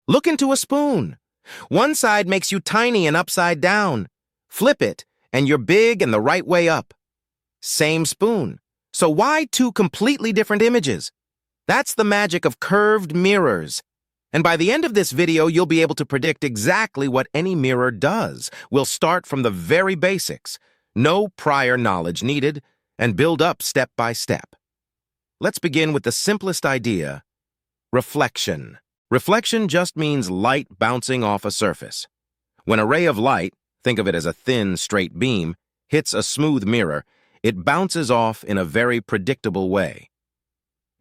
Look into a spoon. One side makes you tiny and upside down. Flip it, and you're big and the right way up. Same spoon. So why two completely different images? That's the magic of curved mirrors. And by the end of this video, you'll be able to predict exactly what any mirror does. We'll start from the very basics. No prior knowledge needed, and build up step by step. Let's begin with the simplest idea: reflection. Reflection just means light bouncing off a surface. When a ray of light, think of it as a thin, straight beam, hits a smooth mirror, it bounces off in a very predictable way.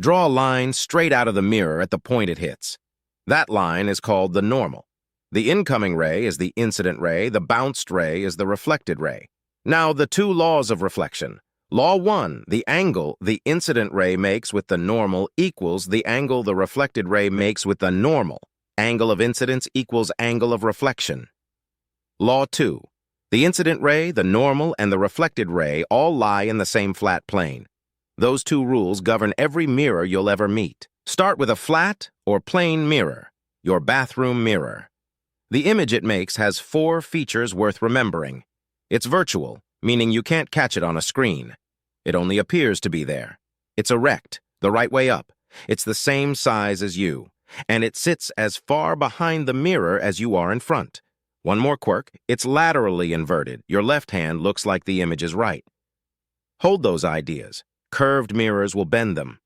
Draw a line straight out of the mirror at the point it hits. That line is called the normal. The incoming ray is the incident ray, the bounced ray is the reflected ray. Now, the two laws of reflection. Law 1, the angle the incident ray makes with the normal equals the angle the reflected ray makes with the normal. Angle of incidence equals angle of reflection. Law 2, the incident ray, the normal, and the reflected ray all lie in the same flat plane. Those two rules govern every mirror you'll ever meet. Start with a flat or plane mirror, your bathroom mirror. The image it makes has 4 features worth remembering. It's virtual, meaning you can't catch it on a screen. It only appears to be there. It's erect, the right way up. It's the same size as you, and it sits as far behind the mirror as you are in front. One more quirk, it's laterally inverted. Your left hand looks like the image is right. Hold those ideas. Curved mirrors will bend them.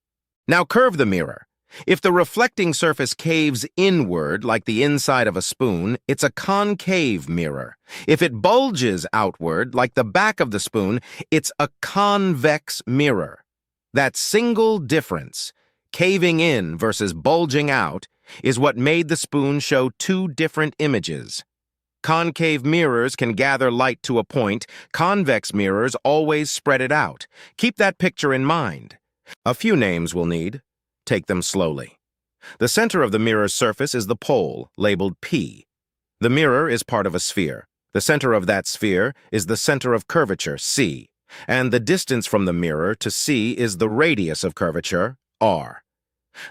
Now curve the mirror. If the reflecting surface caves inward like the inside of a spoon, it's a concave mirror. If it bulges outward like the back of the spoon, it's a convex mirror. That single difference, caving in versus bulging out, is what made the spoon show 2 different images. Concave mirrors can gather light to a point. Convex mirrors always spread it out. Keep that picture in mind. A few names we'll need. Take them slowly. The center of the mirror's surface is the pole, labeled P. The mirror is part of a sphere. The center of that sphere is the center of curvature, C. And the distance from the mirror to C is the radius of curvature, R.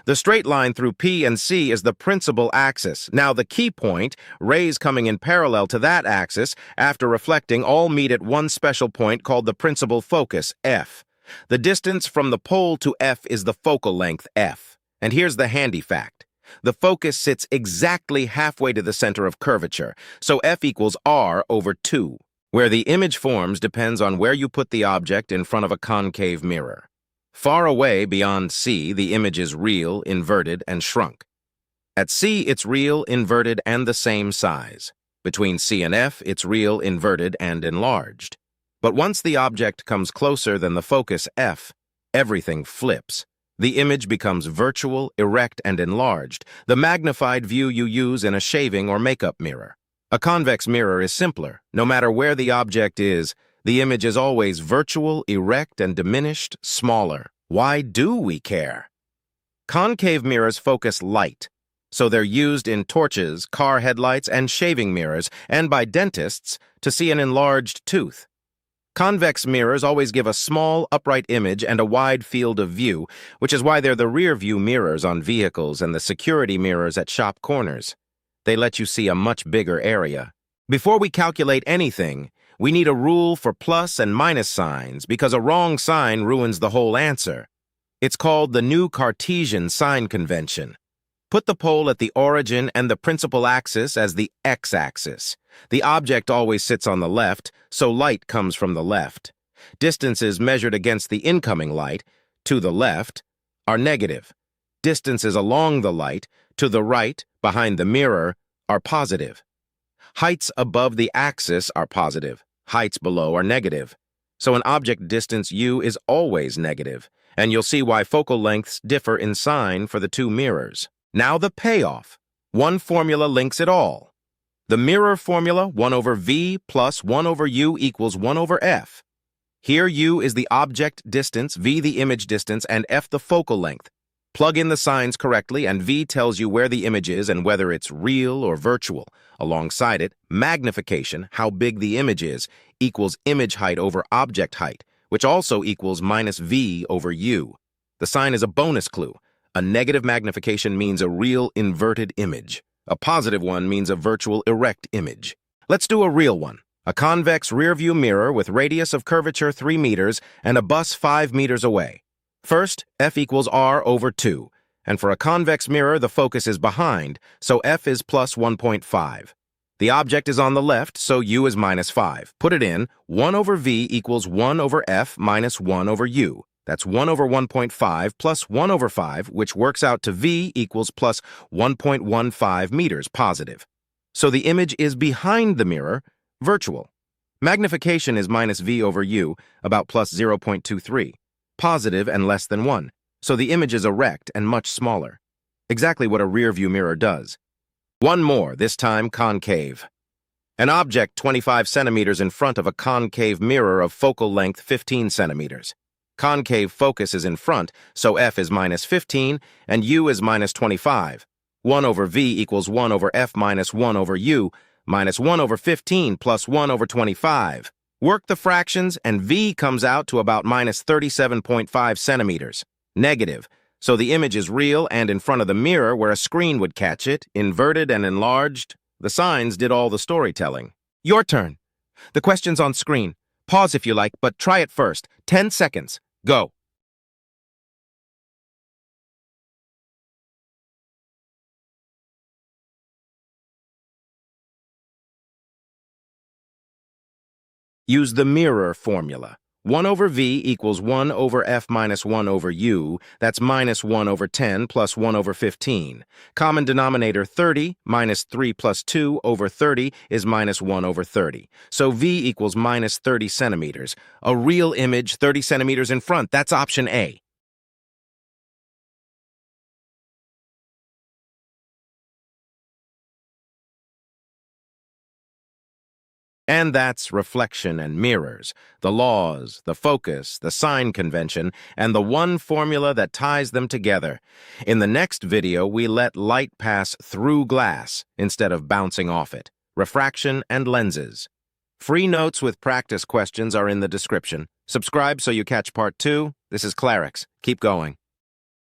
The straight line through P and C is the principal axis. Now the key point, rays coming in parallel to that axis, after reflecting, all meet at one special point called the principal focus, F. The distance from the pole to F is the focal length, F. And here's the handy fact. The focus sits exactly halfway to the center of curvature, so F equals R over 2. Where the image forms depends on where you put the object in front of a concave mirror. Far away beyond C, the image is real, inverted, and shrunk. At C, it's real, inverted, and the same size. Between C and F, it's real, inverted, and enlarged. But once the object comes closer than the focus F, everything flips. The image becomes virtual, erect, and enlarged, the magnified view you use in a shaving or makeup mirror. A convex mirror is simpler. No matter where the object is, the image is always virtual, erect, and diminished, smaller. Why do we care? Concave mirrors focus light, so they're used in torches, car headlights, and shaving mirrors, and by dentists to see an enlarged tooth. Convex mirrors always give a small, upright image and a wide field of view, which is why they're the rear-view mirrors on vehicles and the security mirrors at shop corners. They let you see a much bigger area. Before we calculate anything, we need a rule for plus and minus signs because a wrong sign ruins the whole answer. It's called the new Cartesian Sign Convention. Put the pole at the origin and the principal axis as the x-axis. The object always sits on the left, so light comes from the left. Distances measured against the incoming light, to the left, are negative. Distances along the light, to the right, behind the mirror, are positive. Heights above the axis are positive. Heights below are negative. So an object distance u is always negative, and you'll see why focal lengths differ in sign for the 2 mirrors. Now the payoff. One formula links it all. The mirror formula, 1 over v plus 1 over u equals 1 over f. Here u is the object distance, v the image distance, and f the focal length. Plug in the signs correctly, and v tells you where the image is and whether it's real or virtual. Alongside it, magnification, how big the image is, equals image height over object height, which also equals minus v over u. The sign is a bonus clue. A negative magnification means a real inverted image. A positive one means a virtual erect image. Let's do a real one. A convex rearview mirror with radius of curvature 3 meters and a bus 5 meters away. First, F equals R over 2. And for a convex mirror, the focus is behind, so F is plus 1.5. The object is on the left, so U is minus 5. Put it in. 1 over V equals 1 over F minus 1 over U. That's 1 over 1.5 plus 1 over 5, which works out to V equals plus 1.15 meters positive. So the image is behind the mirror, virtual. Magnification is minus V over U, about plus 0.23, positive and less than 1. So the image is erect and much smaller. Exactly what a rear-view mirror does. One more, this time concave. An object 25 centimeters in front of a concave mirror of focal length 15 centimeters. Concave focus is in front, so F is minus 15 and U is minus 25. 1 over V equals 1 over F minus 1 over U, minus 1 over 15 plus 1 over 25. Work the fractions and V comes out to about minus 37.5 centimeters. Negative, so the image is real and in front of the mirror where a screen would catch it, inverted and enlarged. The signs did all the storytelling. Your turn. The question's on screen. Pause if you like, but try it first. 10 seconds. Go. Use the mirror formula. 1 over V equals 1 over F minus 1 over U. That's minus 1 over 10 plus 1 over 15. Common denominator 30 minus 3 plus 2 over 30 is minus 1 over 30. So V equals minus 30 centimeters. A real image 30 centimeters in front. That's option A. And that's reflection and mirrors, the laws, the focus, the sign convention, and the one formula that ties them together. In the next video, we let light pass through glass instead of bouncing off it. Refraction and lenses. Free notes with practice questions are in the description. Subscribe so you catch part 2. This is Clarix. Keep going.